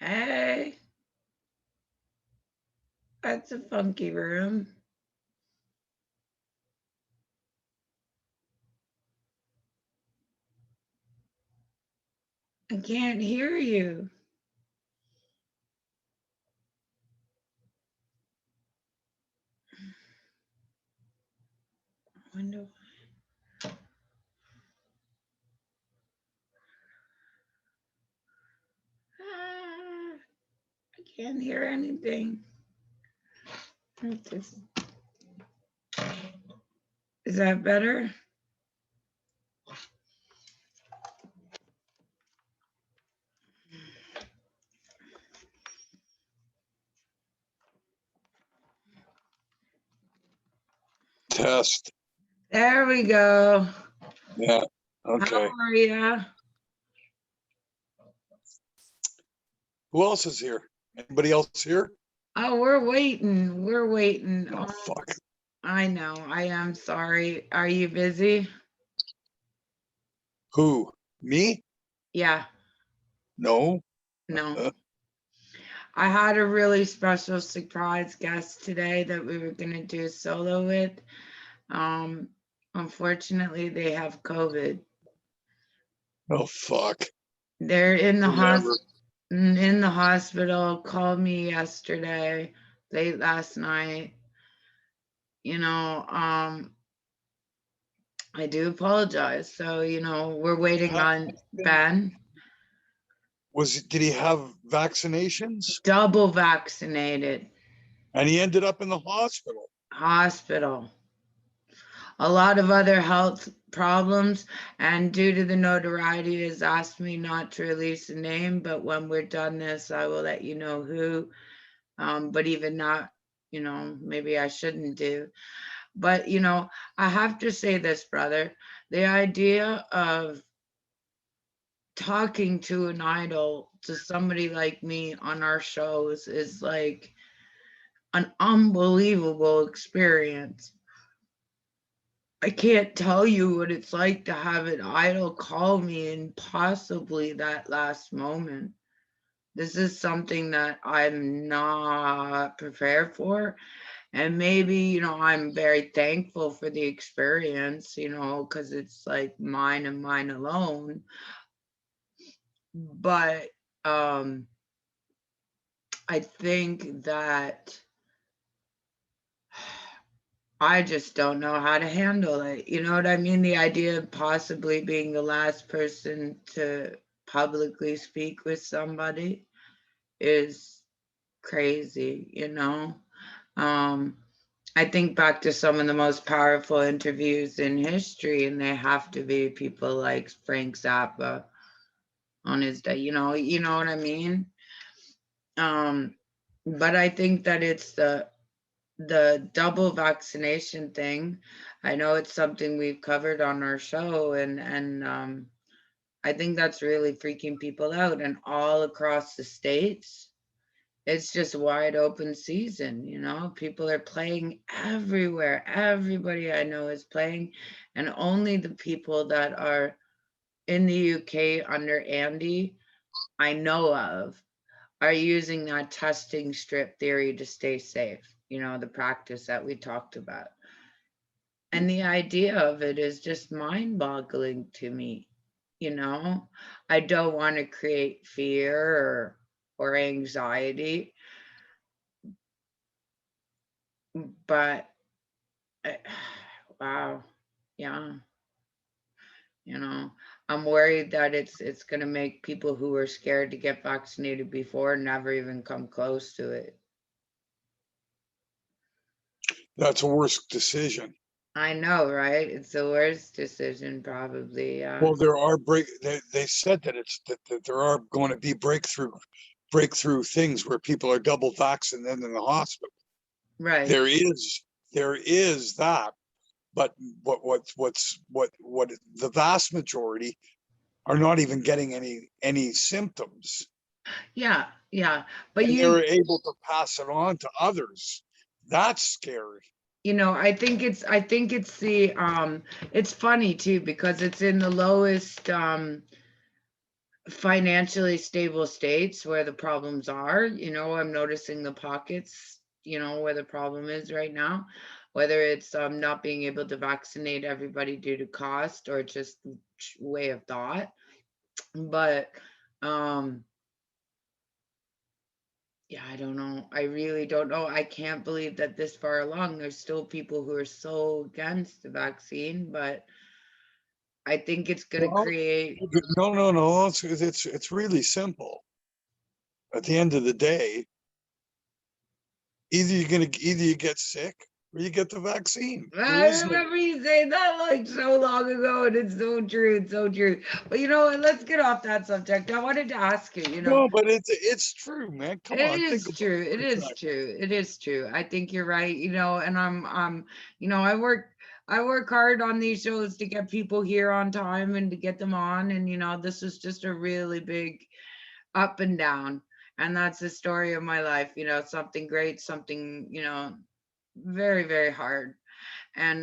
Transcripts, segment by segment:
Hey, that's a funky room. I can't hear you. I wonder why. I can't hear anything. Is that better? Test. There we go. Yeah. How Okay. are you? Who else is here? Anybody else here? Oh, we're waiting. We're waiting. Oh, fuck. I know. I am sorry. Are you busy? Who? Me? Yeah. No. No. I had a really special surprise guest today that we were going to do a solo with. Um, Unfortunately, they have COVID. Oh, fuck. They're Whatever. in the hospital. Called me yesterday, late last night. You know, I do apologize. So, we're waiting on Ben. Did he have vaccinations? Double vaccinated. And he ended up in the hospital. Hospital. A lot of other health problems, and due to the notoriety, has asked me not to release a name, but when we're done this, I will let you know who. But even not, maybe I shouldn't do. But, I have to say this, brother. The idea of talking to an idol, to somebody like me on our shows, is like an unbelievable experience. I can't tell you what it's like to have an idol call me in possibly that last moment. This is something that I'm not prepared for. And maybe, I'm very thankful for the experience, because it's like mine and mine alone. But I think that I just don't know how to handle it. You know what I mean? The idea of possibly being the last person to publicly speak with somebody is crazy. Um, I think back to some of the most powerful interviews in history, and they have to be people like Frank Zappa on his day. You know what I mean? Um, but I think that it's the double vaccination thing. I know it's something we've covered on our show, and I think that's really freaking people out. And all across the states, it's just wide open season. People are playing everywhere. Everybody I know is playing, and only the people that are in the UK under Andy I know of are using that testing strip theory to stay safe, the practice that we talked about. And the idea of it is just mind boggling to me. You know, I don't want to create fear or anxiety, but uh, wow, yeah, you know, I'm worried that it's going to make people who were scared to get vaccinated before never even come close to it. That's a worse decision. I know, right? It's the worst decision, probably. Well, they said that that there are going to be breakthrough things where people are double vaccinated in the hospital. Right. There is that, but what the vast majority are not even getting any symptoms, Yeah, yeah. But and they're able to pass it on to others. That's scary. I think it's it's funny too, because it's in the lowest financially stable states where the problems are. I'm noticing the pockets, where the problem is right now, whether it's not being able to vaccinate everybody due to cost or just way of thought. But um yeah, I don't know. I really don't know. I can't believe that this far along, there's still people who are so against the vaccine, but I think it's going to Well, create. no. It's really simple. At the end of the day, either you get sick or you get the vaccine. There I is no. remember you saying that like so long ago, and it's so true. It's so true. But you know what? Let's get off that subject. I wanted to ask you, No, but it's true, man. Come it on, think is about true. it It for a is second. true. It is true. I think you're right, and I work hard on these shows to get people here on time and to get them on. And this is just a really big up and down. And that's the story of my life, something great, something, very, very hard. And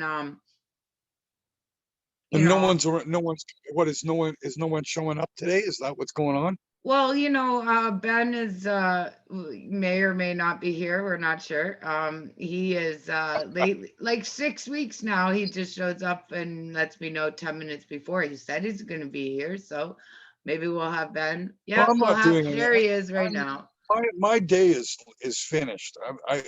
you And know, no one's. What is no one showing up today? Is that what's going on? well, Ben is may or may not be here. We're not sure. He is lately, like 6 weeks now. He just shows up and lets me know 10 minutes before. He said he's going to be here, so maybe we'll have Ben. Well, Yeah, I'm we'll not have. doing it. There he is right I'm now. my day is finished. You're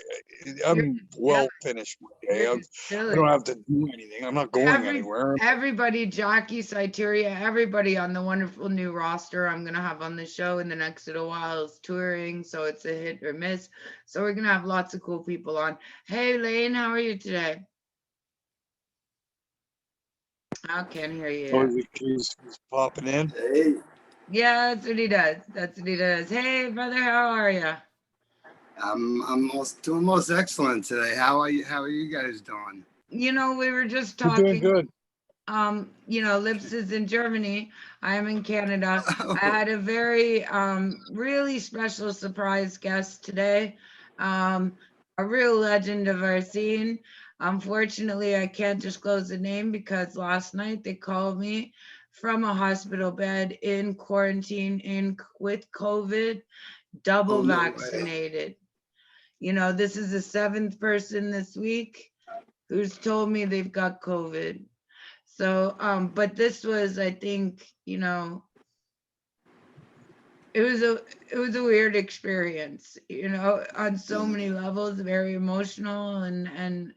I'm just well chilling. finished my You're day. just I don't chilling. have to do anything. I'm not going anywhere. Everybody, Jackie, Cyteria, everybody on the wonderful new roster I'm gonna have on the show in the next little while is touring, so it's a hit or miss. So we're gonna have lots of cool people on. Hey Lane, how are you today? I can't hear you So yet. he's popping in. Hey, Yeah, that's what he does. That's what he does. Hey brother, how are you? doing most excellent today. How are you guys doing? We were just We're doing talking. good. Lips is in Germany. I am in Canada. I had a very really special surprise guest today. A real legend of our scene. Unfortunately, I can't disclose the name because last night they called me from a hospital bed in quarantine with COVID, Oh double no way. vaccinated. This is the seventh person this week who's told me they've got COVID. So, but this was, I think, it was a weird experience, on so many levels, very emotional and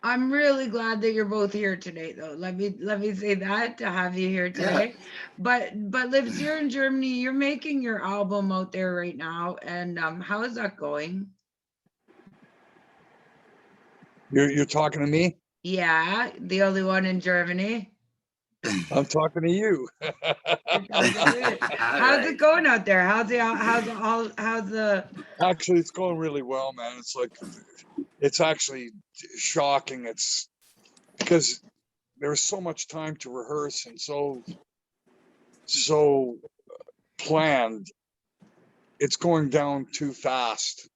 I'm really glad that you're both here today though. Let me say that to have you here Yeah. today. But Lives, you're in Germany, you're making your album out there right now, and how is that going? You're talking to me. Yeah, the only one in Germany. I'm talking to you. How's it going out there? How's the Actually, it's going really well, man. It's actually shocking. It's because there's so much time to rehearse and so planned. It's going down too fast.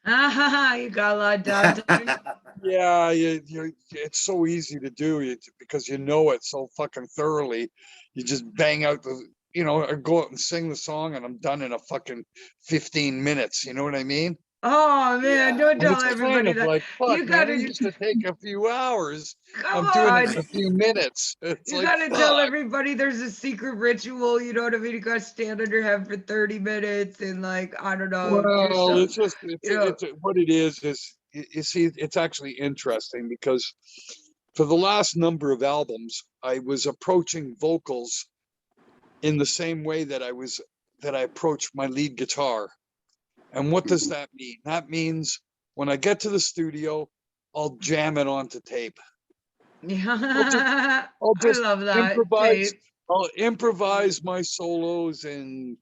you got a lot of downtime? Yeah, it's so easy to do it because you know it so fucking thoroughly. You just bang out I go out and sing the song and I'm done in a fucking 15 minutes. You know what I mean? Oh man, Yeah. don't And tell it's kind everybody of that. like, fuck, You man, it gotta used to take a few hours. come I'm doing it on. in a few minutes. It's You like, gotta tell fuck. everybody there's a secret ritual, you know what I mean? You gotta stand on your head for 30 minutes and like, I don't know, do Well, some, it's just, it's what it is you see, it's actually interesting because for the last number of albums, I was approaching vocals in the same way that I approach my lead guitar. And what does that mean? That means when I get to the studio, I'll jam it onto tape. yeah. I'll I just love that improvise. tape. I'll improvise my solos and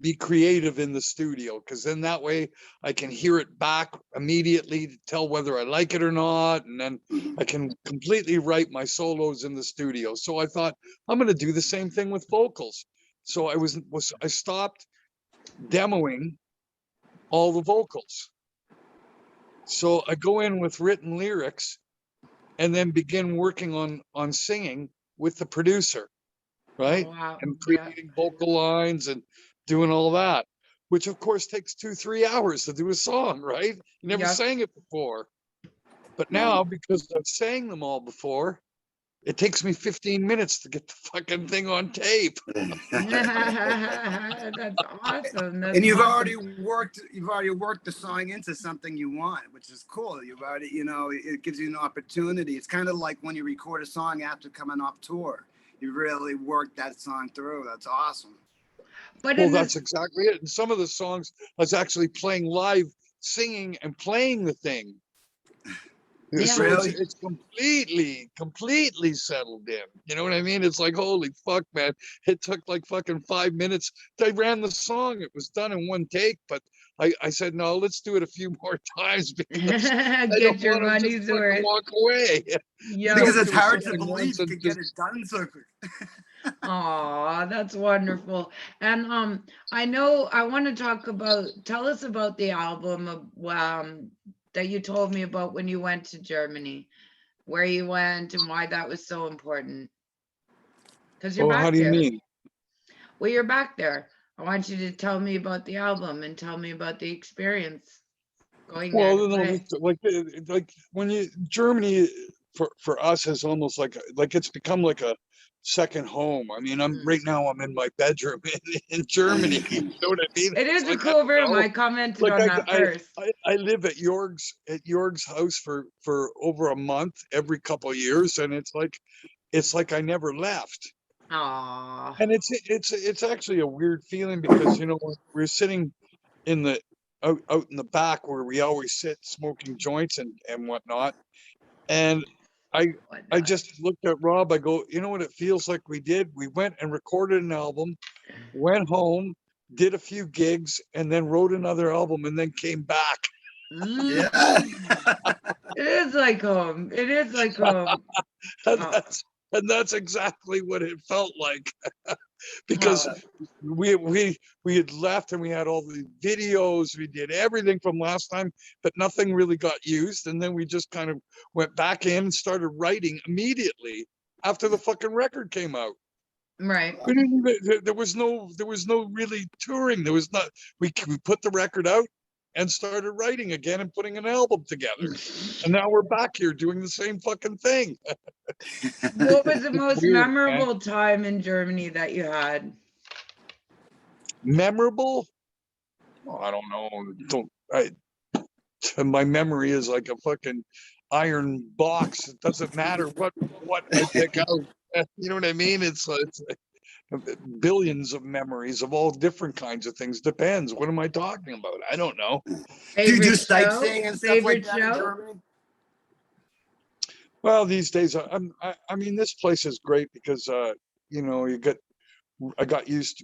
be creative in the studio because then that way I can hear it back immediately to tell whether I like it or not, and then I can completely write my solos in the studio. So I thought I'm going to do the same thing with vocals. So I stopped demoing all the vocals. So I go in with written lyrics and then begin working on singing with the producer, right? Oh, wow. And Yeah. creating vocal lines and doing all that, which of course takes 2-3 hours to do a song, right? You never Yeah. sang it before. But No. now, because I've sang them all before, it takes me 15 minutes to get the fucking thing on tape. That's awesome. That's And you've awesome. already worked the song into something you want, which is cool. You've already, it gives you an opportunity. It's kind of like when you record a song after coming off tour. You really worked that song through. That's awesome. But Well, in that's this, exactly it. And some of the songs I was actually playing live, singing and playing the thing. Yeah. So Really? it's completely settled in. You know what I mean? It's like, holy fuck, man. It took like fucking 5 minutes. They ran the song. It was done in one take, but I said, no, let's do it a few more times because I get don't your want to just money's fucking worth. walk away. Yeah. Because Don't it's do hard to something believe once you and could get it just- done so quick. Aw, that's wonderful. And I know I want to talk about, tell us about the album that you told me about when you went to Germany, where you went and why that was so important. Because you're Oh, back how do you there. mean? Well, you're back there. I want you to tell me about the album and tell me about the experience going there Well, to no, play. like when you Germany for us is almost like it's become like a second home. I mean, I'm Mm. right now I'm in my bedroom in Germany. You know what I mean? It is It's a like, I cool don't room. know. I commented Like on that first. I live at Jorg's house for over a month every couple of years, and it's like I never left. Aw. And it's actually a weird feeling because we're sitting in the out in the back where we always sit smoking joints and whatnot. And I just looked at Rob. I go, you know what it feels like we did? We went and recorded an album, went home, did a few gigs, and then wrote another album, and then came back. Mm. Yeah. It is like home. It is like home. And Oh. that's exactly what it felt like. Because we had left and we had all the videos, we did everything from last time, but nothing really got used. And then we just kind of went back in and started writing immediately after the fucking record came out. Right. We didn't even, there was no really touring. There was not, we put the record out and started writing again and putting an album together. And now we're back here doing the same fucking thing. What was the most weird, man. memorable time in Germany that you had? Memorable? Oh, I don't know. My memory is like a fucking iron box. It doesn't matter what I pick out. You know what I mean? It's billions of memories of all different kinds of things. Depends. What am I talking about? I don't know. Do you Favorite do show? sightseeing and stuff like Favorite that in show? Germany? Well, these days, I mean, this place is great because we got used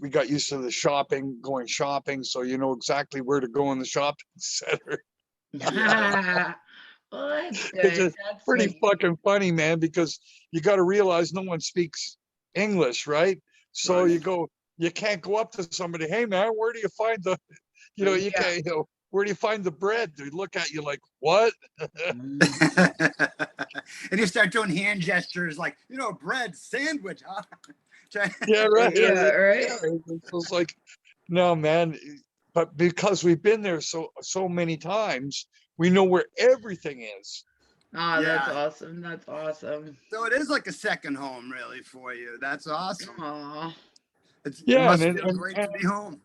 to the shopping, going shopping, so you know exactly where to go in the shopping center. Well, that's It's good. just That's pretty like, fucking funny, man, because you got to realize no one speaks English, right? So Right. you can't go up to somebody, hey man, where do you find the, you Yeah. can't, where do you find the bread? They look at you like, what? And you start doing hand gestures like, bread, sandwich, huh? Yeah, right. Yeah, right. It's like, no, man. But because we've been there so many times, we know where everything is. Oh, that's Yeah. awesome. That's awesome. So it is like a second home, really, for you. That's awesome. Aw. It Yeah, must and- feel and- great to be home.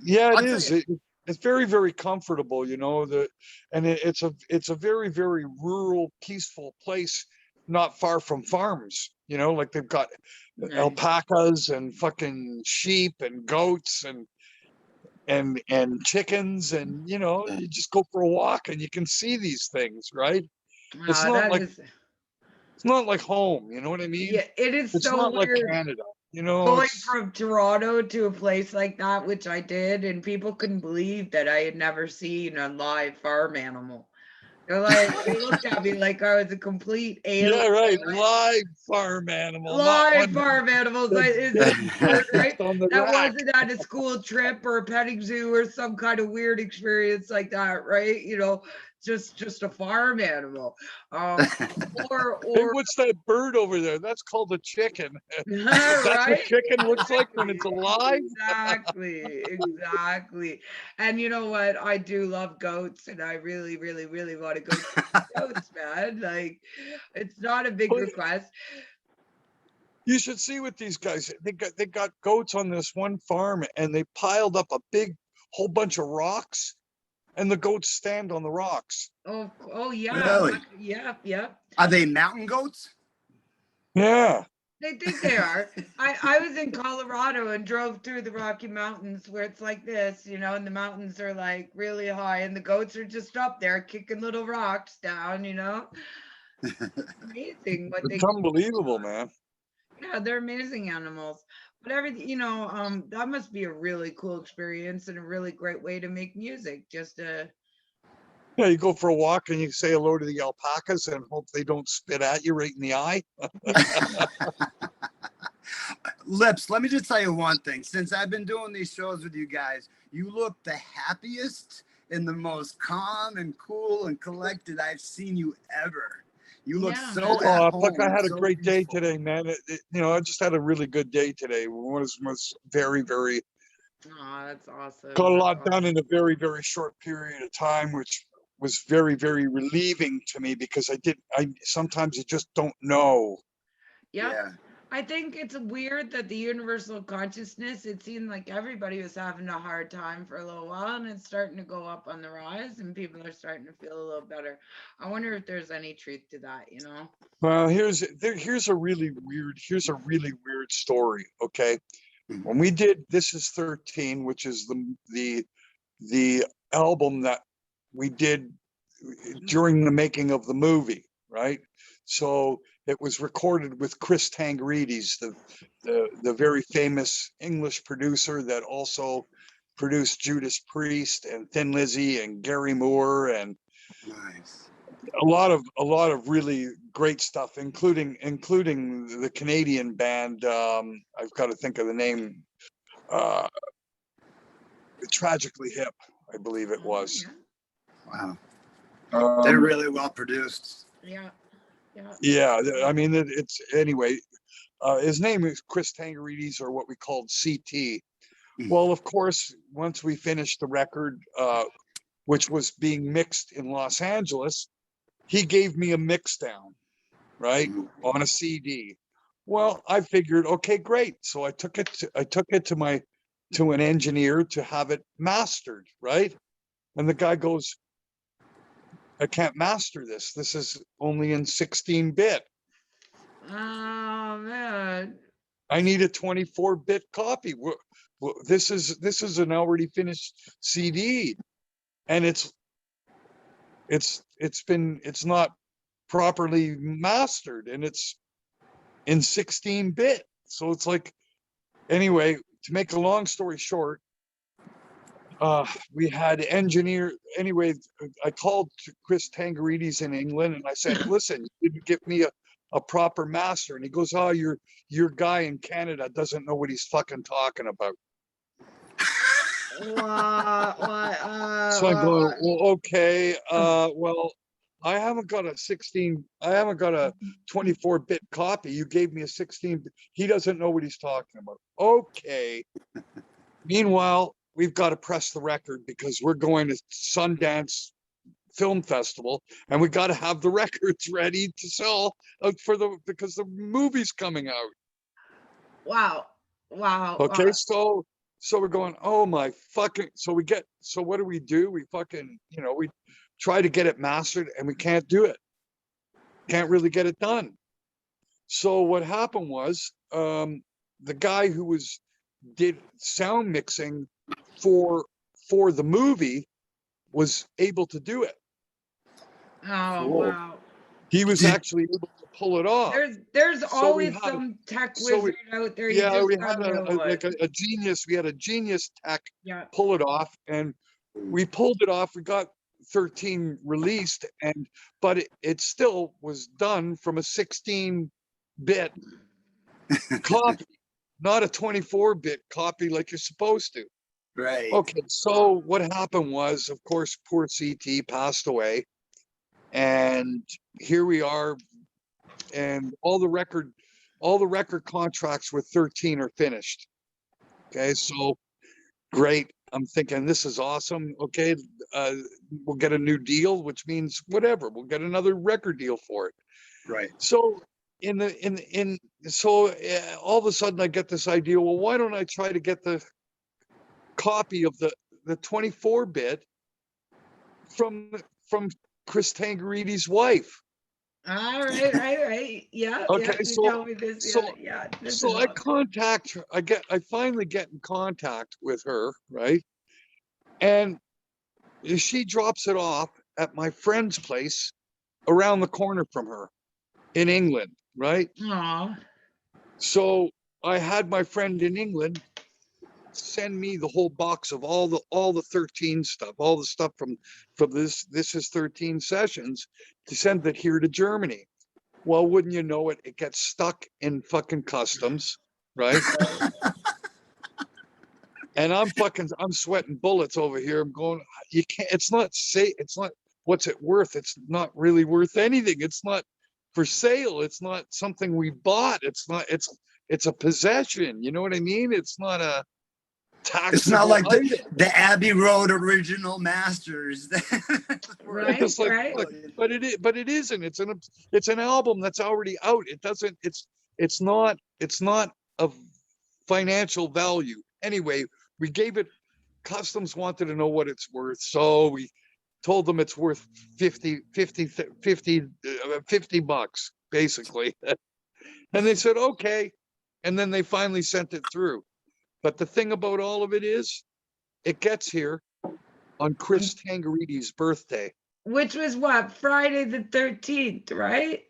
Yeah, I'll it tell is. you. It's very, very comfortable, it's a very, very rural, peaceful place, not far from farms. Like they've got Nice. alpacas and fucking sheep and goats and chickens, and you just go for a walk and you can see these things, right? It's Wow, not that like is, it's not like home. You know what I mean? yeah, it is It's so not like weird Canada. going It's, from Toronto to a place like that, which I did, and people couldn't believe that I had never seen a live farm animal. They're like, they looked at me like I was a complete alien. yeah, right. Live farm animal, not Live one farm animals. that's Is dead weird, right? on the That rack. wasn't at a school trip or a petting zoo or some kind of weird experience like that, right? just a farm animal. Or Hey, what's that bird over there? That's called a chicken. That's what right? chicken looks like when it's alive. Exactly. And you know what? I do love goats, and I really, really, really want to go see goats, man. Like, it's not a big But request. you should see what these guys. They got goats on this one farm, and they piled up a big whole bunch of rocks, and the goats stand on the rocks. Oh yeah. Really? Yeah. Are they mountain goats? Yeah. They think they are. I was in Colorado and drove through the Rocky Mountains where it's like this, and the mountains are like really high and the goats are just up there kicking little rocks down. Amazing what they It's unbelievable, man. Yeah, they're amazing animals. But everything, that must be a really cool experience and a really great way to make music. Just Yeah, you go for a walk and you say hello to the alpacas and hope they don't spit at you right in the eye. Lips, let me just tell you one thing. Since I've been doing these shows with you guys, you look the happiest and the most calm and cool and collected I've seen you ever. You look Yeah, so man. Oh, at home. fuck, I had a so great day peaceful. today, man. I just had a really good day today. Was very, very, Oh, that's awesome. got a That's lot done awesome. in a very, very short period of time, which was very, very relieving to me because I sometimes you just don't know. Yep. Yeah. I think it's weird that the universal consciousness, it seemed like everybody was having a hard time for a little while and it's starting to go up on the rise and people are starting to feel a little better. I wonder if there's any truth to that. Well, here's a really weird story. Okay, when we did This Is 13, which is the album that we did during the making of the movie, right? So it was recorded with Chris Tangarides, the very famous English producer that also produced Judas Priest and Thin Lizzy and Gary Moore and Nice. a lot of really great stuff, including the Canadian band. I've got to think of the name. Uh, Tragically Hip, I believe it was. Wow. They're really well produced. Yeah. Yeah, I mean it's anyway. His name is Chris Tangarides, or what we called CT. Well, of course, once we finished the record, which was being mixed in Los Angeles, he gave me a mix down, right, on a CD. Well, I figured, okay, great. So I took it to an engineer to have it mastered, right? And the guy goes, I can't master this. This is only in 16-bit. Oh man. I need a 24-bit copy. This is an already finished CD, and it's not properly mastered, and it's in 16-bit. So it's like, anyway, to make a long story short, we had engineer. Anyway, I called Chris Tangarides in England and I said, listen, you didn't give me a proper master. And he goes, oh, your guy in Canada doesn't know what he's fucking talking about. So I'm going, well, okay, well, I haven't got a 24-bit copy. You gave me a 16. He doesn't know what he's talking about. Okay. Meanwhile, we've got to press the record because we're going to Sundance Film Festival and we got to have the records ready to sell because the movie's coming out. Wow. Okay, so we're going, oh my fucking, so what do? We fucking, we try to get it mastered and we can't do it. Can't really get it done. So what happened was, the guy who did sound mixing for the movie was able to do it. Oh, wow. He was actually able to pull it off. There's always some tech wizard out there. Yeah, we had a genius. We had a genius tech pull it off, and we pulled it off. We got 13 released, but it still was done from a 16-bit copy, not a 24-bit copy like you're supposed to. Right. Okay, so what happened was, of course, poor CT passed away. And here we are, and all the record contracts with 13 are finished. Okay, so great. I'm thinking this is awesome. Okay, we'll get a new deal, which means whatever, we'll get another record deal for it. Right. So all of a sudden I get this idea. Well, why don't I try to get the copy of the 24-bit from Chris Tangarides' wife? All right. Yeah, Okay, you tell me this. This is I awesome. contact her. I finally get in contact with her, right? And she drops it off at my friend's place around the corner from her in England, right? Aw. So I had my friend in England send me the whole box of all the 13 stuff, all the stuff from this is 13 sessions, to send it here to Germany. Well, wouldn't you know it, it gets stuck in fucking customs, right? And I'm sweating bullets over here. I'm going, you can't, it's not what's it worth? It's not really worth anything. It's not for sale. It's not something we bought. It's a possession. You know what I mean? It's not a taxable It's not like item. the Abbey Road original masters. Right, It's like, right. look, but it isn't. It's an album that's already out. It's not of financial value. Anyway, we gave it, customs wanted to know what it's worth. So we told them it's worth 50 bucks, basically. And they said, okay. And then they finally sent it through. But the thing about all of it is, it gets here on Chris Tangarides' birthday. Which was what? Friday the 13th, right?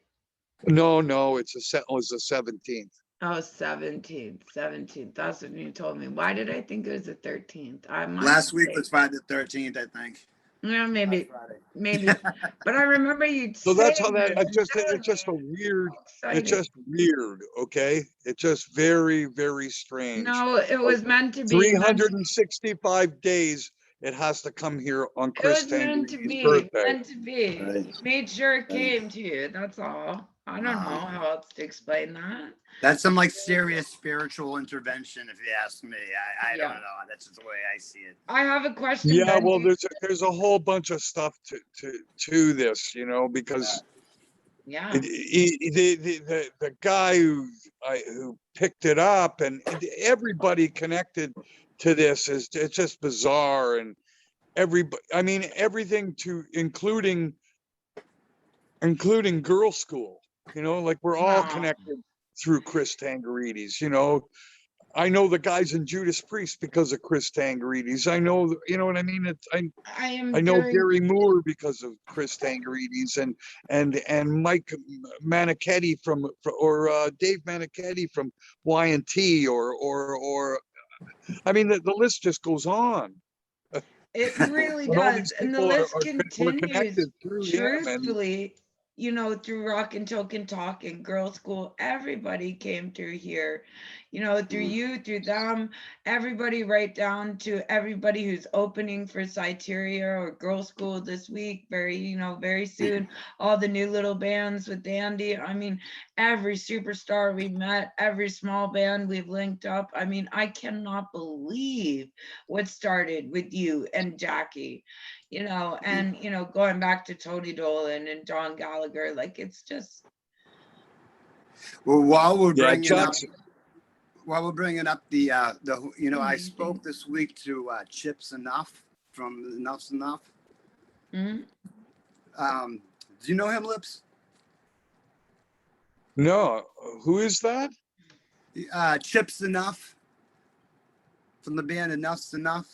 No, it was the 17th. Oh, 17th. That's what you told me. Why did I think it was the 13th? Last week was Friday the 13th, I think. Yeah, maybe. But I remember you. So that's how that. It's just a weird. It's just weird. Okay, it's just very, very strange. No, it was meant to be. 365 days. It has to come here on Chris Tangarides' birthday. Meant to be. Right. Made sure it came to you. That's all. I don't know how else to explain that. That's some like serious spiritual intervention, if you ask me. I don't know. That's just the way I see it. I have a question. Yeah, Ben. well, there's a whole bunch of stuff to this, you know, because the guy who picked it up and everybody connected to this it's just bizarre, and everything to including Girl School, you know, like we're all connected through Chris Tangarides. You know, I know the guys in Judas Priest because of Chris Tangarides. I know, you know what I mean? I know Gary Moore because of Chris Tangarides, and Mike Manichetti or Dave Manichetti from Y&T, or I mean, the list just goes on. It really does. And the list continues, truthfully, you know, through Rock and Token Talk and Girl School. Everybody came through here, you know, through you, through them, everybody, right down to everybody who's opening for Cyteria or Girl School this week, very soon. All the new little bands with Andy. I mean, every superstar we met, every small band we've linked up. I mean, I cannot believe what started with you and Jackie, you know, and, you know, going back to Tony Dolan and John Gallagher, like, it's just. Well, while we're bringing up the you know, I spoke this week to Chips Enough from Enough's Enough. Mm-hmm. Do you know him, Lips? No, who is that? Chips Enough from the band Enough's Enough.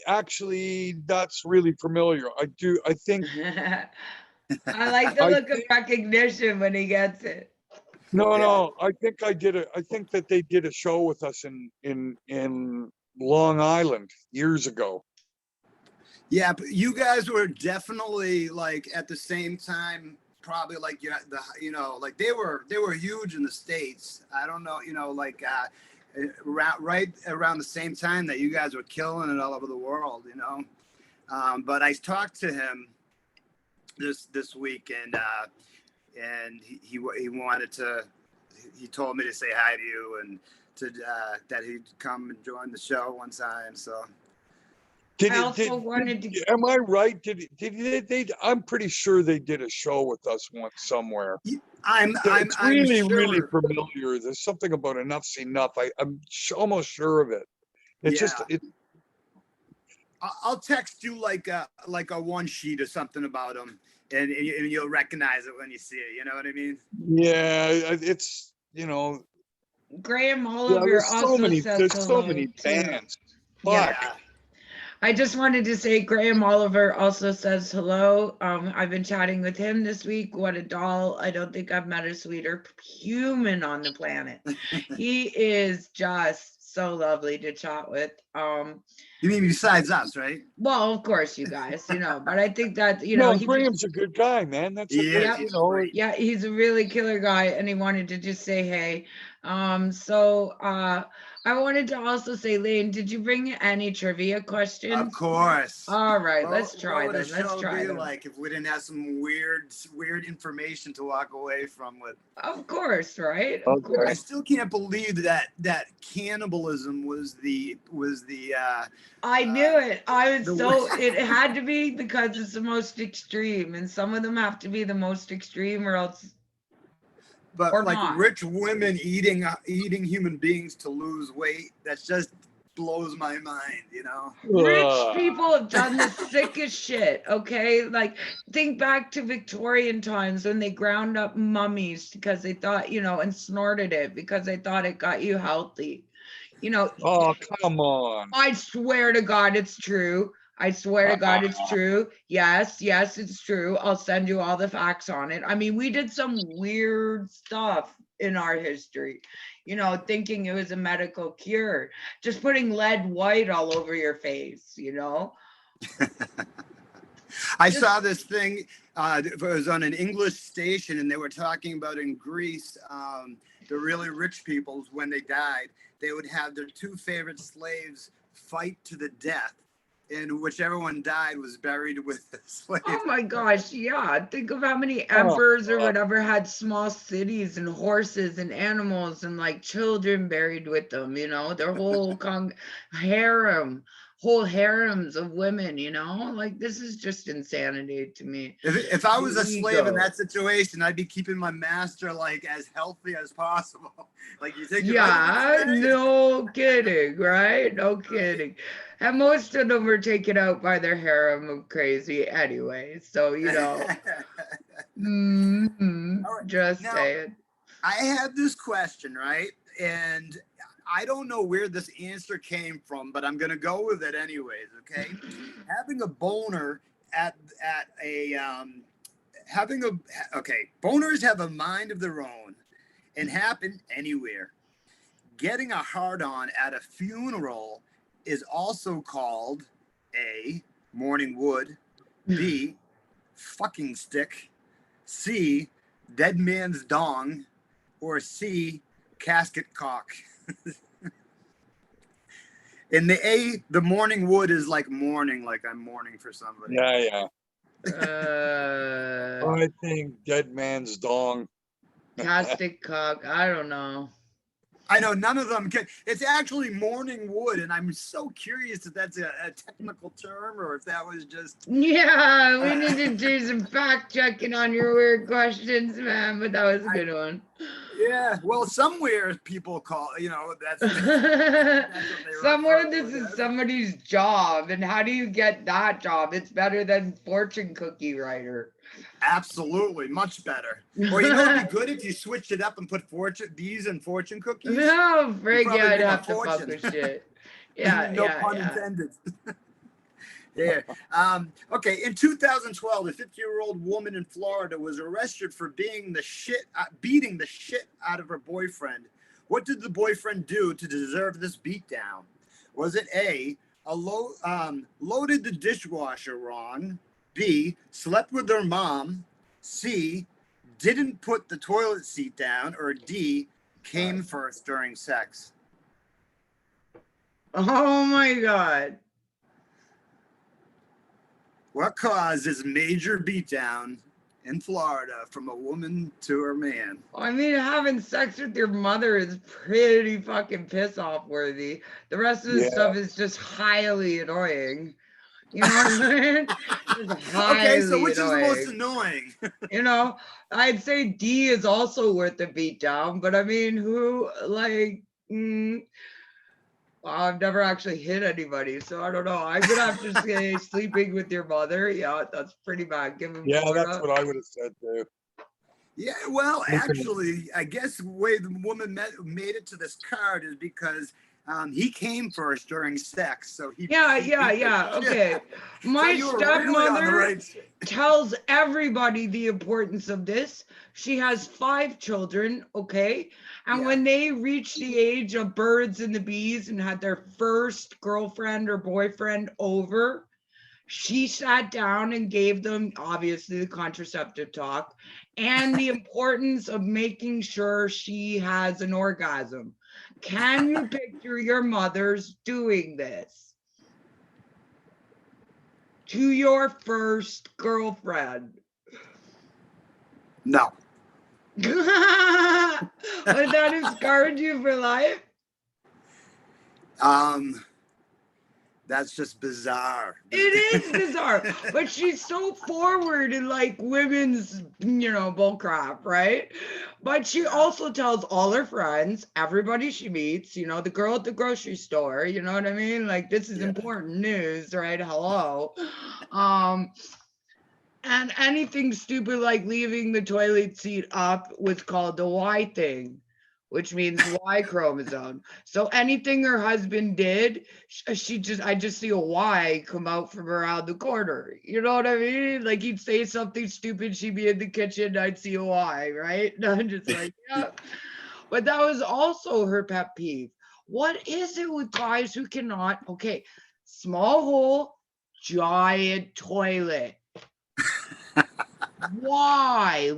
Actually, that's really familiar. I think. I like the look of recognition when he gets it. No, I think I think that they did a show with us in Long Island years ago. Yeah, but you guys were definitely like at the same time, probably like you know, like they were huge in the States. I don't know, you know, like right around the same time that you guys were killing it all over the world, you know. But I talked to him this week, and he wanted to. He told me to say hi to you and to that he'd come and join the show one time. So Did I it, also wanted to. am I right? I'm pretty sure they did a show with us once somewhere. It's really, really sure. familiar. There's something about Enough's Enough. I'm almost sure of it. It's just, I'll text you like a one sheet or something about him, and you'll recognize it when you see it. You know what I mean? yeah, it's, Graham yeah, Oliver there's so also many, says there's so hello many too. bands. Yeah. Fuck. I just wanted to say Graham Oliver also says hello. I've been chatting with him this week. What a doll. I don't think I've met a sweeter human on the planet. He is just so lovely to chat with. You mean besides us, right? Well, of course, you guys, but I think that, No, he just, Graham's a good guy, man. That's He is. Yep. He's great. yeah, he's a really killer guy, and he wanted to just say hey. So I wanted to also say, Lane, did you bring any trivia questions? Of course. All right, let's try what would them. a Let's show try be them. like if we didn't have some weird Of information to walk away from with? course, right? Of Okay. course. I still can't believe that cannibalism was the I knew it. I was the so way- it had to be because it's the most extreme, and some of them have to be the most extreme, or else. but Or like not. rich women eating human beings to lose weight, that's just blows my mind, Rich Ugh. people have done the sickest shit, okay? Like, think back to Victorian times when they ground up mummies because they thought, and snorted it because they thought it got you healthy. Oh, come on. I swear to God, it's true. I swear to God, it's true. Yes, it's true. I'll send you all the facts on it. I mean, we did some weird stuff in our history, thinking it was a medical cure. Just putting lead white all over your face, I saw this thing. It was on an English station, and they were talking about in Greece, the really rich people, when they died, they would have their two favorite slaves fight to the death, and whichever one died was buried with the slave. Oh my gosh, yeah. Think of how many emperors or whatever had small cities and horses and animals and like children buried with them, their whole harem, whole harems of women, like this is just insanity to me. If I was a slave in Ego. that situation, I'd be keeping my master like as healthy as possible. Like you take your Yeah, vitamins today? no kidding, right? No kidding. And most of them were taken out by their harem of crazy anyway. So, All right. just Now, saying. I had this question, right? And I don't know where this answer came from, but I'm gonna go with it anyways. Okay, having a boner at a boners have a mind of their own and happen anywhere. Getting a hard on at a funeral is also called A, morning wood, B, fucking stick, C, dead man's dong, or C, casket cock. In the A, the morning wood is like mourning, like I'm mourning for somebody. Yeah. Uh, I think dead man's dong. Castic cock. I don't know. I know none of them can. It's actually morning wood, and I'm so curious if that's a technical term or if that was just. Yeah, we need to do some fact checking on your weird questions, man. But that was a good one. Yeah, well, somewhere people call, that's what they Somewhere refer to this it is as. somebody's job, and how do you get that job? It's better than fortune cookie writer. Absolutely, much better. Or it'd be good if you switched it up and put bees and fortune cookies. No, frig, probably yeah, I'd make a have to fuck fortune. with shit. Yeah, No yeah, pun yeah. intended. Yeah. Okay. In 2012, a 50-year-old woman in Florida was arrested for beating the shit out of her boyfriend. What did the boyfriend do to deserve this beatdown? Was it A, loaded the dishwasher wrong, B, slept with her mom, C, didn't put the toilet seat down, or D, came first during sex? Oh my God. What caused this major beatdown in Florida from a woman to her man? I mean, having sex with your mother is pretty fucking piss off worthy. The rest of the Yeah. stuff is just highly annoying. You know what I mean? Just Okay, so highly which is the most annoying. annoying? You know, I'd say D is also worth a beat down, but I mean, who like? Well, I've never actually hit anybody, so I don't know. I'm gonna have to say sleeping with your mother. Yeah, that's pretty bad. Give him Yeah, that's Florida. what I would have said too. Yeah, well, Listen. actually, I guess the way the woman made it to this card is because he came first during sex, so he. Yeah. Okay. My So you were really on the stepmother right. tells everybody the importance of this. She has 5 children, okay? And Yeah. when they reached the age of birds and the bees and had their first girlfriend or boyfriend over, she sat down and gave them obviously the contraceptive talk and the importance of making sure she has an orgasm. Can you picture your mothers doing this to your first girlfriend? No. Would that have scarred you for life? That's just bizarre. It is bizarre, but she's so forward in like women's, bull crap, right? But she also tells all her friends, everybody she meets, the girl at the grocery store, you know what I mean? Like, this is important news, right? Hello. And anything stupid like leaving the toilet seat up was called the Y thing, which means Y chromosome. So anything her husband did, I just see a Y come out from around the corner. You know what I mean? Like he'd say something stupid, she'd be in the kitchen, I'd see a Y, right? And I'm just like, yeah. But that was also her pet peeve. What is it with guys who cannot, okay, small hole, giant toilet. Why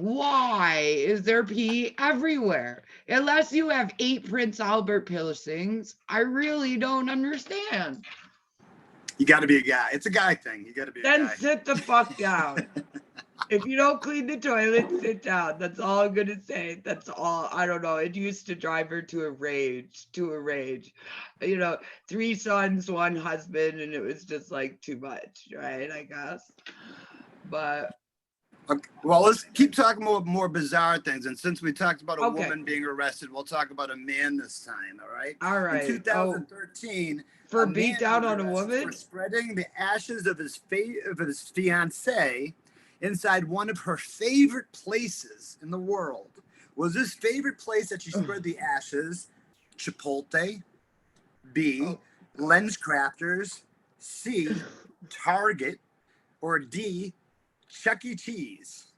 is there pee everywhere? Unless you have 8 Prince Albert piercings, I really don't understand. You got to be a guy. It's a guy thing. You got to be a guy. Then sit the fuck down. If you don't clean the toilet, sit down. That's all I'm gonna say. That's all. I don't know. It used to drive her to a rage. 3 sons, 1 husband, and it was just like too much, right? I guess. But okay, well, let's keep talking about more bizarre things. And since we talked about a woman being arrested, we'll talk about a man this time. All right. All right. In 2013, for beat down on a woman, for spreading the ashes of his fiancée inside one of her favorite places in the world. Was this favorite place that she spread the ashes Chipotle, B, Lens Crafters, C, Target, or D, Chuck E. Cheese?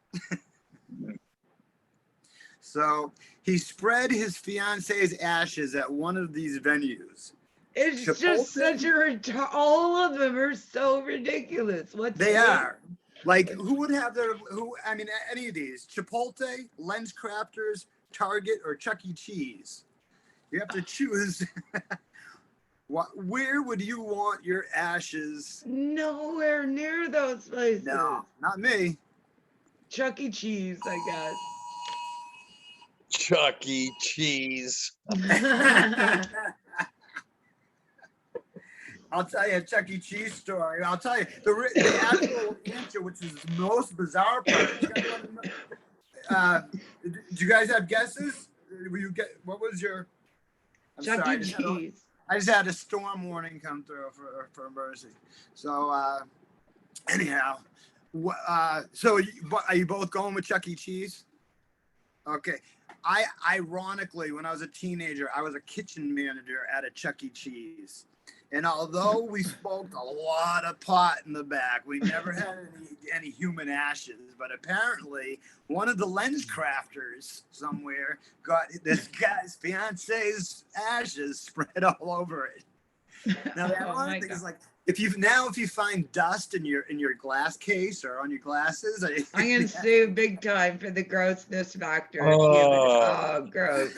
So he spread his fiance's ashes at one of these venues. It's just such all of them are so ridiculous. They are. Like, who would have any of these? Chipotle, Lens Crafters, Target, or Chuck E. Cheese? You have to choose. Where would you want your ashes? Nowhere near those places. No, not me. Chuck E. Cheese, I guess. Chuck E. Cheese. I'll tell you a Chuck E. Cheese story. I'll tell you the actual answer, which is the most bizarre part. Did you guys have guesses? What was your? I'm Chuck sorry, E. Cheese. I just had a storm warning come through for Mercy. So anyhow, so are you both going with Chuck E. Cheese? Okay. Ironically, when I was a teenager, I was a kitchen manager at a Chuck E. Cheese. And although we smoked a lot of pot in the back, we never had any human ashes. But apparently, one of the Lens Crafters somewhere got this guy's fiance's ashes spread all over it. Now the ironic thing is, like, if you find dust in your glass case or on your glasses, I'm gonna sue big time for the grossness factor. Gross.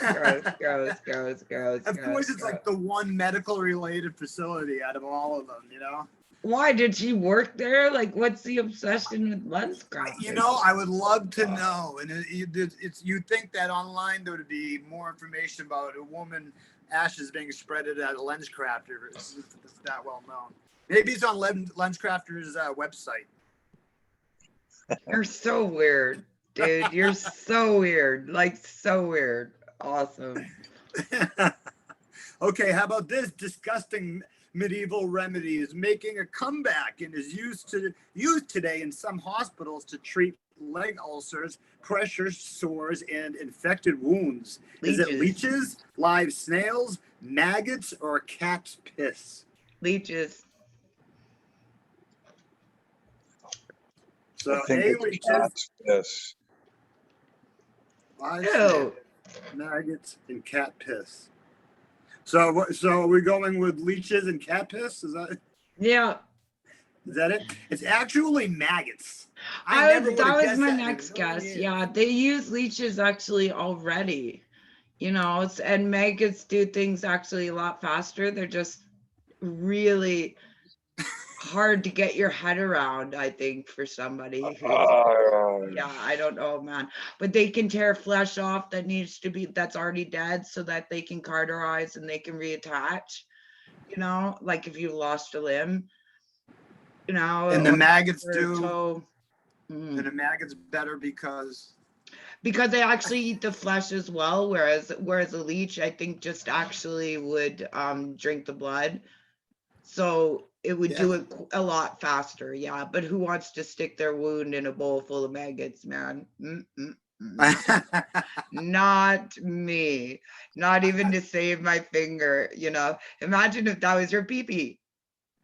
Of course, it's like the one medical related facility out of all of them, Why did she work there? Like, what's the obsession with LensCrafters? You know, I would love to know. And you'd think that online there would be more information about a woman ashes being spreaded at a LensCrafter. It's that well known. Maybe it's on LensCrafters' website. You're so weird, dude. You're so weird. Like, so weird. Awesome. Okay, how about this? Disgusting medieval remedy is making a comeback and is used today in some hospitals to treat leg ulcers, pressure sores, and infected wounds. Is it leeches, live snails, maggots, or cat's piss? Leeches. So I think A, it's leeches, cats. Yes. live Ew. snails, maggots, and cat piss. So are we going with leeches and cat piss? Is Yeah. that it? It's actually maggots. That would've was guessed my that in a next million guess. years. Yeah, they use leeches actually already. You know, and maggots do things actually a lot faster. They're just really hard to get your head around, I think, for somebody who's yeah, I don't know, man. But they can tear flesh off that's already dead so that they can cauterize and they can reattach. You know, like if you lost a limb, you know, And the or maggots or do. toe. And the maggots better because Because they actually eat the flesh as well, whereas a leech, I think, just actually would drink the blood. So it would do it a lot faster, yeah. But who wants to stick their wound in a bowl full of maggots, man? Not me. Not even to save my finger, you know. Imagine if that was your pee-pee.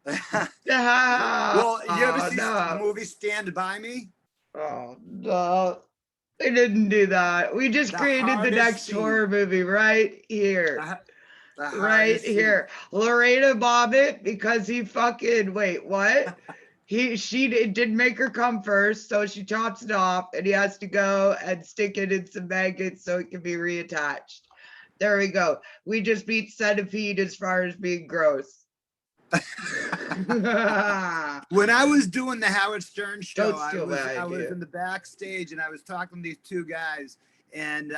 Well, you ever see the No. movie Stand By Me? Oh, no. They didn't do that. We just The created the hardest next scene. horror movie right here. The Right hardest scene. here. Lorena Bobbitt, because he fucking, wait, what? It did make her come first, so she chops it off, and he has to go and stick it in some maggots so it can be reattached. There we go. We just beat Centipede as far as being gross. When I was doing the Howard Stern show, Don't steal my I was idea. in the backstage and I was talking to these two guys, and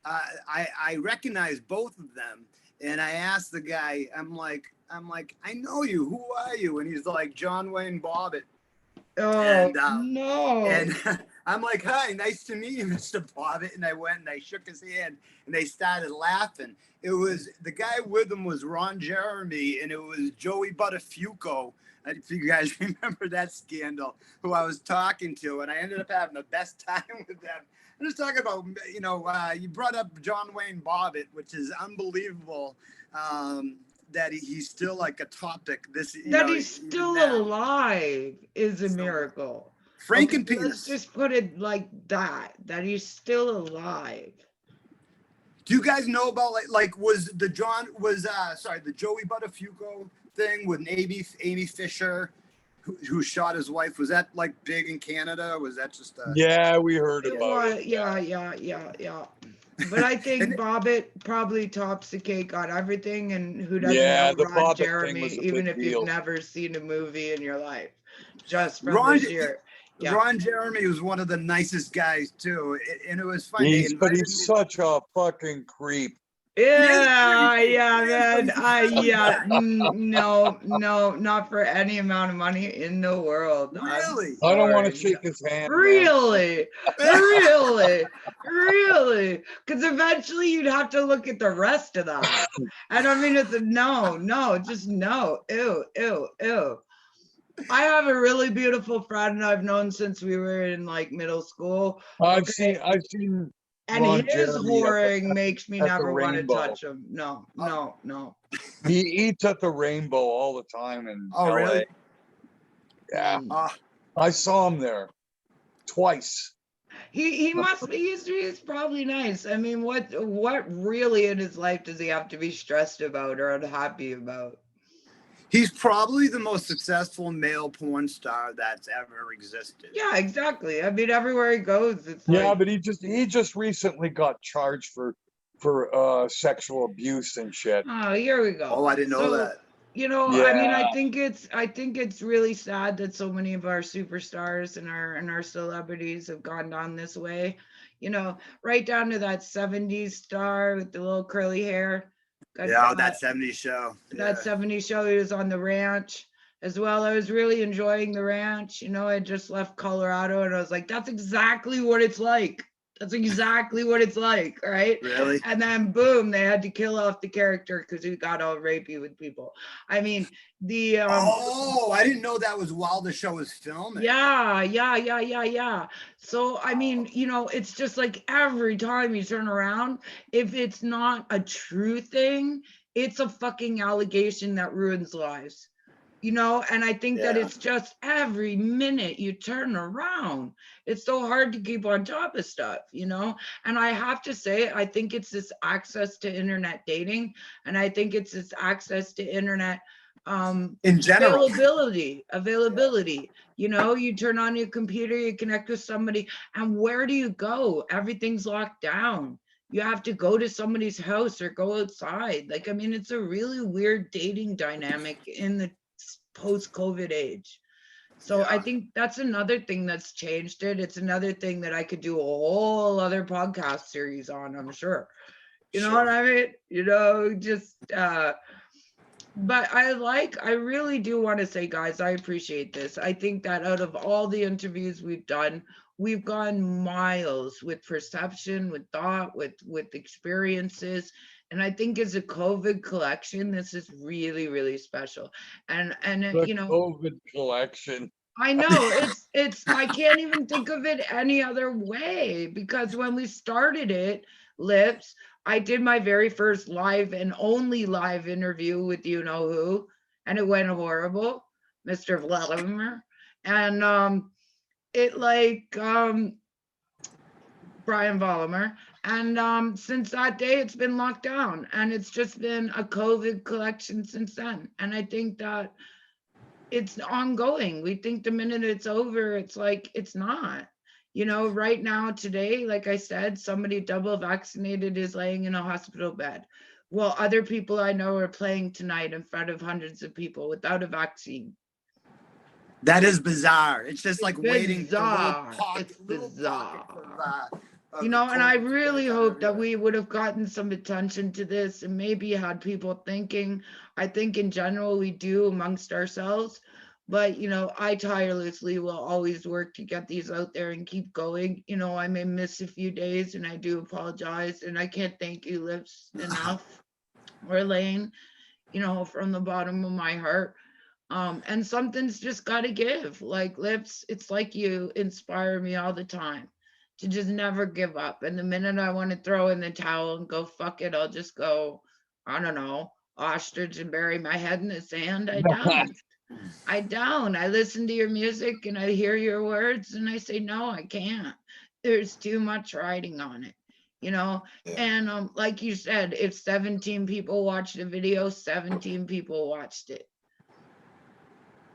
I recognized both of them. And I asked the guy, I'm like, I know you. Who are you? And he's like, John Wayne Bobbitt. Oh, And, no. And I'm like, hi, nice to meet you, Mr. Bobbitt. And I went and I shook his hand and they started laughing. It was, the guy with him was Ron Jeremy and it was Joey Buttafuoco. If you guys remember that scandal, who I was talking to, and I ended up having the best time with them. I'm just talking about, you know, you brought up John Wayne Bobbitt, which is unbelievable. That he's still like a topic. He's still alive is a miracle. Frankenpenis. Let's just put it like that he's still alive. Do you guys know about was the Joey Buttafuoco thing with Amy Fisher, who shot his wife? Was that like big in Canada? Or was that just yeah, we heard about it. Yeah. But I think Bobbitt probably tops the cake on everything, and who doesn't know the Ron Bobbitt Jeremy, thing was a even big if deal. you've never seen a movie in your life, just from this year. Yeah. Ron Jeremy was one of the nicest guys too, and it was funny. But he's such a fucking creep. Yeah, man. No, not for any amount of money in the world. Really? I don't want to shake his hand. Really? Because eventually you'd have to look at the rest of that. And I mean, it's just no. Ew. I have a really beautiful friend I've known since we were in like middle school. I've seen and Ron his Jeremy whoring makes me never want to Rainbow. touch him. No. He eats at the Rainbow all the time in LA. Really? Yeah. I saw him there twice. He must be. He's probably nice. I mean, what really in his life does he have to be stressed about or unhappy about? He's probably the most successful male porn star that's ever existed. Yeah, exactly. I mean, everywhere he goes, it's but he just recently got charged for sexual abuse and shit. Oh, here we go. Oh, I didn't know that. I mean, Yeah. I think it's really sad that so many of our superstars and our celebrities have gone down this way. Right down to that 70s star with the little curly hair. Yeah, God, that 70s show. that Yeah. 70s show, he was on the ranch as well. I was really enjoying the ranch. I just left Colorado and I was like, that's exactly what it's like. That's exactly what it's like, right? Really? And then boom, they had to kill off the character because he got all rapey with people. I mean, the Oh, I didn't know that was while the show was filming. yeah. So I mean, it's just like every time you turn around, if it's not a true thing, it's a fucking allegation that ruins lives. And I think that Yeah. it's just every minute you turn around, it's so hard to keep on top of stuff. And I have to say, I think it's this access to internet dating, and I think it's this access to internet In general. availability. You turn on your computer, you connect with somebody, and where do you go? Everything's locked down. You have to go to somebody's house or go outside. Like, I mean, it's a really weird dating dynamic in the post-COVID age. So I Yeah. think that's another thing that's changed it. It's another thing that I could do a whole other podcast series on, I'm sure. You know what Sure. I mean? But I really do want to say, guys, I appreciate this. I think that out of all the interviews we've done, we've gone miles with perception, with thought, with experiences. And I think as a COVID collection, this is really, really special. And The COVID collection. I know I can't even think of it any other way, because when we started it, Lips, I did my very first live and only live interview with you know who, and it went horrible, Mr. Vladimir. And it like Brian Vollmer. And since that day it's been locked down, and it's just been a COVID collection since then. And I think that it's ongoing. We think the minute it's over, it's like it's not. Right now, today, like I said, somebody double vaccinated is laying in a hospital bed. Well, other people I know are playing tonight in front of hundreds of people without a vaccine. That is bizarre. It's just like It's waiting for bizarre. It's little pockets bizarre. of And the I COVID to really break out hope that everywhere. we would have gotten some attention to this and maybe had people thinking. I think in general we do amongst ourselves, but I tirelessly will always work to get these out there and keep going. I may miss a few days and I do apologize, and I can't thank you, Lips, enough, or Lane, from the bottom of my heart. And something's just got to give. Like, Lips, it's like you inspire me all the time to just never give up. And the minute I want to throw in the towel and go, fuck it, I'll just go, I don't know, ostrich and bury my head in the sand. I don't. I listen to your music and I hear your words and I say, no, I can't. There's too much writing on it, you know? And like you said, if 17 people watched the video, 17 people watched it.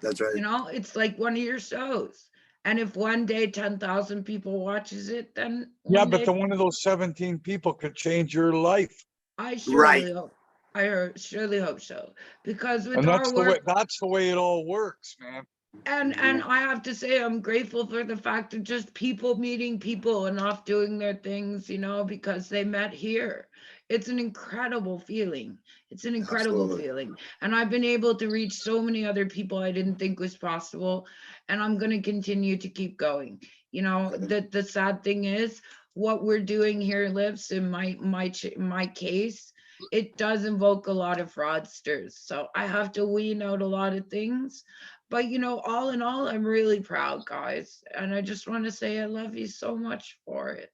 That's right. It's like one of your shows. And if one day 10,000 people watches it, then Yeah, one but day the one of those 17 people could change your life. I Right. surely hope. I surely hope so. Because with And our work, that's the way it all works, man. and I have to say I'm grateful for the fact of just people meeting people and off doing their things, because they met here. It's an incredible feeling. It's an incredible Absolutely. feeling. And I've been able to reach so many other people I didn't think was possible. And I'm going to continue to keep going. The sad thing is what we're doing here, Lips, in my case, it does invoke a lot of fraudsters. So I have to wean out a lot of things. But all in all, I'm really proud, guys. And I just want to say I love you so much for it.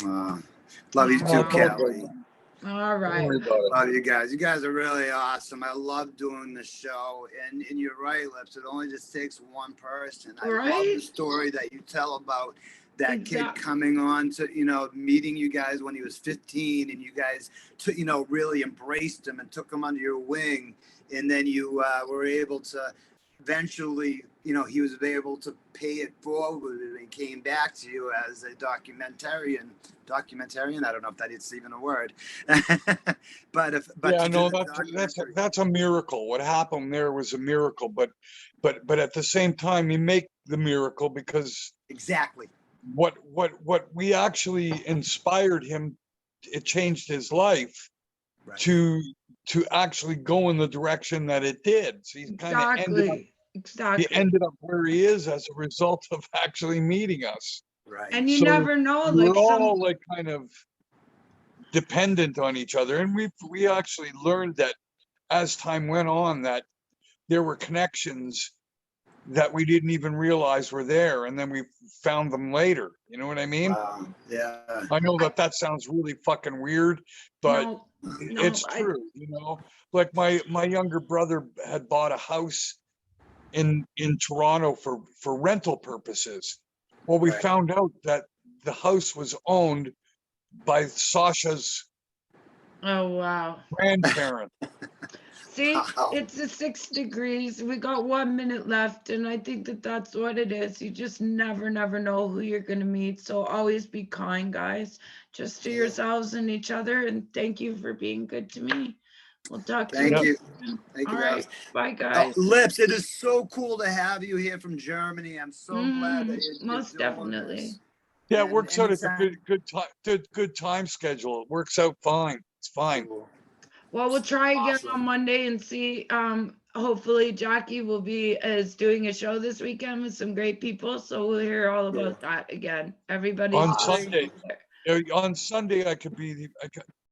Love you too, Oh, Kelly. all right. Love you guys. You guys are really awesome. I love doing the show. And you're right, Lips. It only just takes one person. I love Right? the story that you tell about that Exact- kid coming on to, meeting you guys when he was 15, and you guys, really embraced him and took him under your wing. And then you were able to eventually, you know, he was able to pay it forward and came back to you as a documentarian. I don't know if that is even a word. but Yeah, to do no, the that's documentary. that's a miracle. What happened there was a miracle, but at the same time, you make the miracle because Exactly. what we actually inspired him, it changed his life Right. to actually go in the direction that it did. So he kind of Exactly. ended up where he is as a result of actually meeting us. Right. And you So never know, we're like all like kind of dependent on each other, and we actually learned that as time went on that there were connections that we didn't even realize were there, and then we found them later. You know what I mean? Yeah. I know that sounds really fucking weird, but no, it's true. You know, like my younger brother had bought a house in Toronto for rental purposes. Well, we Right. found out that the house was owned by Sasha's oh wow. grandparents. See, Wow. it's the 6 degrees. We got 1 minute left, and I think that that's what it is. You just never know who you're gonna meet. So always be kind, guys, just to Yeah. yourselves and each other. And thank you for being good to me. We'll talk to Thank you. you. Soon. Thank you, All guys. right, bye, guys. Lips, it is so cool to have you here from Germany. I'm so glad that you're Most doing definitely. this. Yeah, it And works out. It's a anytime- good time schedule. It works out fine. It's fine. Cool. Well, we'll try again Awesome. on Monday and see. Hopefully Jackie will be doing a show this weekend with some great people. So we'll hear all about that again. Everybody On Awesome. Sunday. On Sunday, I could be